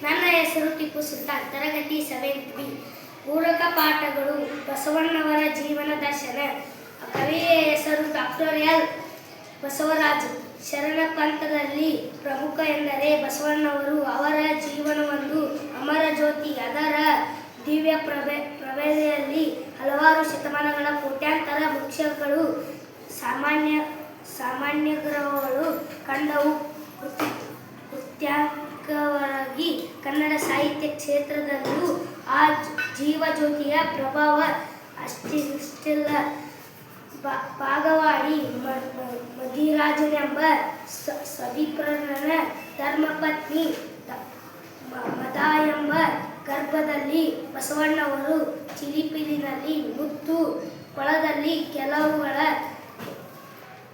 ನನ್ನ ಹೆಸರು ಟಿಪ್ಪು ಸುಲ್ತಾನ್, ತರಗತಿ 7th B. ಪೂರಕ ಪಾಠಗಳು: ಬಸವಣ್ಣವರ ಜೀವನ ದರ್ಶನ. ಕವಿಯ ಹೆಸರು ಡಾಕ್ಟರ್ ಎಲ್. ಬಸವರಾಜ್. ಶರಣ ಪಂಥದಲ್ಲಿ ಪ್ರಮುಖ ಎಂದರೆ ಬಸವಣ್ಣವರು. ಅವರ ಜೀವನವೊಂದು ಅಮರ ಜ್ಯೋತಿ. ಅದರ ದಿವ್ಯ ಪ್ರಭೆಯಲ್ಲಿ ಹಲವಾರು ಶತಮಾನಗಳ ಕೋಟ್ಯಾಂತರ ವೃಕ್ಷಗಳು ಸಾಮಾನ್ಯಗಳು ಕಂಡವು. ಕೃತ್ಯವಾಗಿ ಕನ್ನಡ ಸಾಹಿತ್ಯ ಕ್ಷೇತ್ರದಲ್ಲೂ ಆ ಜೀವಜ್ಯೋತಿಯ ಪ್ರಭಾವ ಅಷ್ಟಿಲ್ಲ. ಬಾಗವಾಡಿ ಮದಿರಾಜನೆಂಬ ಸವಿಪ್ರನ ಧರ್ಮಪತ್ನಿ ಮದ ಎಂಬ ಗರ್ಭದಲ್ಲಿ ಬಸವಣ್ಣವರು ಚಿಲಿಪಿಲಿನಲ್ಲಿ ಮುತ್ತು ಕೊಳದಲ್ಲಿ ಕೆಲವುಗಳ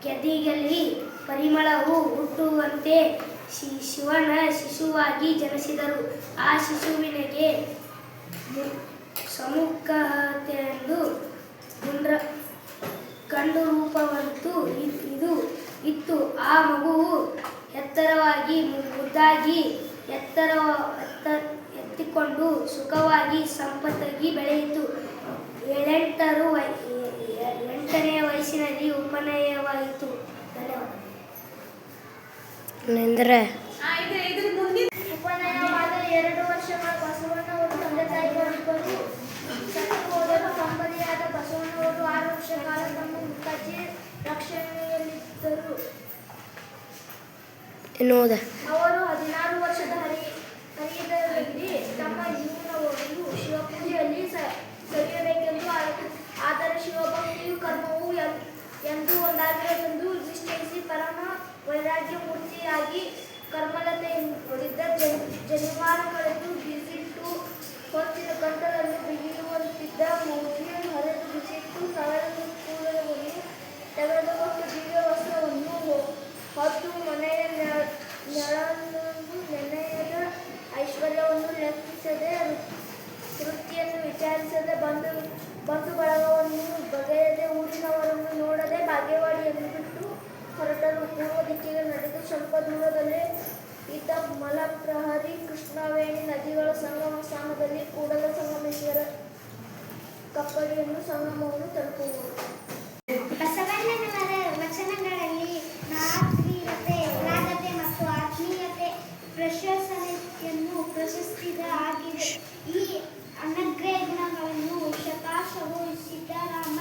ಕೆದಿಗಲಿ ಪರಿಮಳವು ಹುಟ್ಟುವಂತೆ ಶಿವನ ಶಿಶುವಾಗಿ ಜನಿಸಿದರು. ಆ ಶಿಶುವಿನಿಗೆ ಸಮುಖತೆಯೆಂದು ಗಂಡು ರೂಪವಂತೂ ಇತ್ತು. ಆ ಮಗುವು ಎತ್ತರವಾಗಿ ಮುದ್ದಾಗಿ ಎತ್ತಿಕೊಂಡು ಸುಖವಾಗಿ ಸಂಪತ್ತಾಗಿ ಬೆಳೆಯಿತು. 8ನೇ ವಯಸ್ಸಿನಲ್ಲಿ ಉಪನಯನವಾಯಿತು. ಉಪನಯನವಾದ 2 ವರ್ಷಗಳ ಬಸವಣ್ಣವರು ತಂದೆ ತಾಯಿಗಳಿಬ್ಬರು ಸತ್ತು ಹೋದರು. ದಂಪತಿಯಾದ ಬಸವಣ್ಣವರು 6 ವರ್ಷ ಕಾಲ ತಮ್ಮ ಮುತ್ತಜ್ಜಿ ರಕ್ಷಣೆಯಲ್ಲಿದ್ದರು. ಅವರು 16 ವರ್ಷದ ಹರಿಯದಲ್ಲಿ ತಮ್ಮ ಜೀವನವನ್ನು ಶಿವಪೂಜೆಯಲ್ಲಿ ಸವಿಯಬೇಕೆಂದು, ಆದರೆ ಶಿವಭಕ್ತಿಯು ಕರ್ಮವು ಎಂದು ಒಂದಾಗಿರಲೆಂದು ನಿಶ್ಚಯಿಸಿ ಪರಮ ವೈರಾಗ್ಯ ಮೂರ್ತಿಯಾಗಿ ಕರ್ಮಲತೆಯಿಂದ ಜನಿವಾರಗಳೆಂದು ಬಿಸಿಟ್ಟು ಹೊತ್ತಿನ ಗಂಟಲನ್ನು ಬಿಗಿಯುವಂತಿದ್ದ ಮೂರ್ತಿಯನ್ನು ಹರಿದು ಬಿಸಿಟ್ಟು ಸಾವಿರದ ಕೂದಲವನ್ನು ತೆಗೆದುಕೊಟ್ಟು ದಿವ್ಯ ವಸ್ತ್ರವನ್ನು ಹೊತ್ತು ಮನೆಯ ನೆಳನ್ನು ನೆನೆಯದ ಐಶ್ವರ್ಯವನ್ನು ಲೆಕ್ಕಿಸದೆ ವೃತ್ತಿಯನ್ನು ವಿಚಾರಿಸದೆ ಬಂಧು ಬಳಗವನ್ನು ಬಗೆಯದೆ ಊರಿನವರನ್ನು ನೋಡದೆ ಬಾಗೇವಾಡಿಯನ್ನು ಬಿಟ್ಟು ಹೊರಟರು. ಪೂರ್ವ ದಿಕ್ಕಿಗೆ ನಡೆದು ಸ್ವಲ್ಪ ದೂರದಲ್ಲೇ ಇದ್ದ ಮಲಪ್ರಹರಿ ಕೃಷ್ಣವೇಣಿ ನದಿಗಳ ಸಂಗಮ ಸ್ಥಾನದಲ್ಲಿ ಕೂಡಲ ಸಂಗಮೇಶ್ವರ ಕಪ್ಪಡಿಯನ್ನು ಸಂಗಮವನ್ನು ತಲುಪುವುದು. ಬಸವಣ್ಣನವರ ವಚನಗಳಲ್ಲಿ ನಾಗರಿಕತೆ ಮತ್ತು ಆತ್ಮೀಯತೆ ಪ್ರಶಂಸನೆಯನ್ನು ಪ್ರಶಸ್ತಿದ ಆಗಿದೆ. ಈ ಅನಗ್ರ ಗುಣಗಳನ್ನು ಶತಾಶವು ಸಿದ್ದರಾಮ,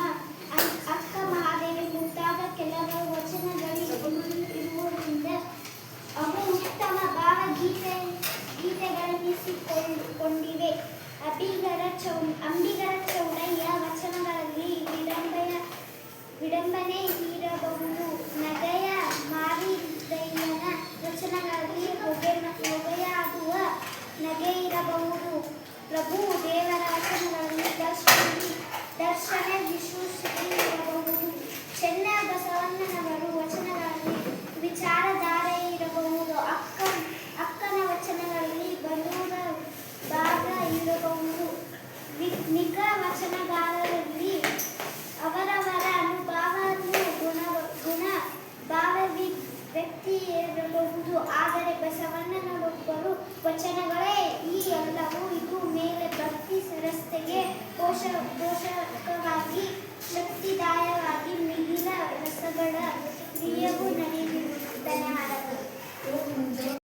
ಅಕ್ಕ ಮಹಾದೇವಿ ಮುಂತಾದ ಕೆಲವು ವಚನಗಳಿರುವುದರಿಂದ ಅವು ಉತ್ತಮ ಭಾವಗೀತೆಗಳೆನಿಸಿಕೊಂಡಿವೆ. ಅಂಬಿಗರ ಚೌಡಯ್ಯ ವಚನಗಳಲ್ಲಿ ವಿಡಂಬನೆ ಇರಬಹುದು. ನಗೆಯ ಮಾರಿದಯ್ಯನ ವಚನಗಳಲ್ಲಿ ಹೊಗೆಯಾಗುವ ನಗೆ ಇರಬಹುದು. ಪ್ರಭು ದೇವರ ವಚನಗಳಲ್ಲಿ ದರ್ಶನ ವಿಶ್ವಾಸತೆ ಇರಬಹುದು. ಚೆನ್ನ ಬಸವಣ್ಣನವರು ವಚನಗಳಲ್ಲಿ ವಿಚಾರಧಾರೆ ಇರಬಹುದು. ಅಕ್ಕನ ವಚನಗಳಲ್ಲಿ ಬಲೂರ ಭಾಗ ಇರಬಹುದು. ನಿಖ ವಚನಗಾರರಲ್ಲಿ ಅವರವರ ಅನುಭವವನ್ನು ಗುಣ ಭಾವವ್ಯಕ್ತಿ ಇರಬಹುದು. ಆದರೆ ಬಸವಣ್ಣನವರೊಬ್ಬರು ವಚನಗಳೇ ಈ ಎಲ್ಲವೂ. ಇದು ಮೇಲೆ ಭಕ್ತಿ ರಸ್ತೆಗೆ ಪೋಷಕವಾಗಿ ಶಕ್ತಿದಾಯವಾಗಿ ಮಿಗಿಲ ರಸಗಳ ಪ್ರಿಯ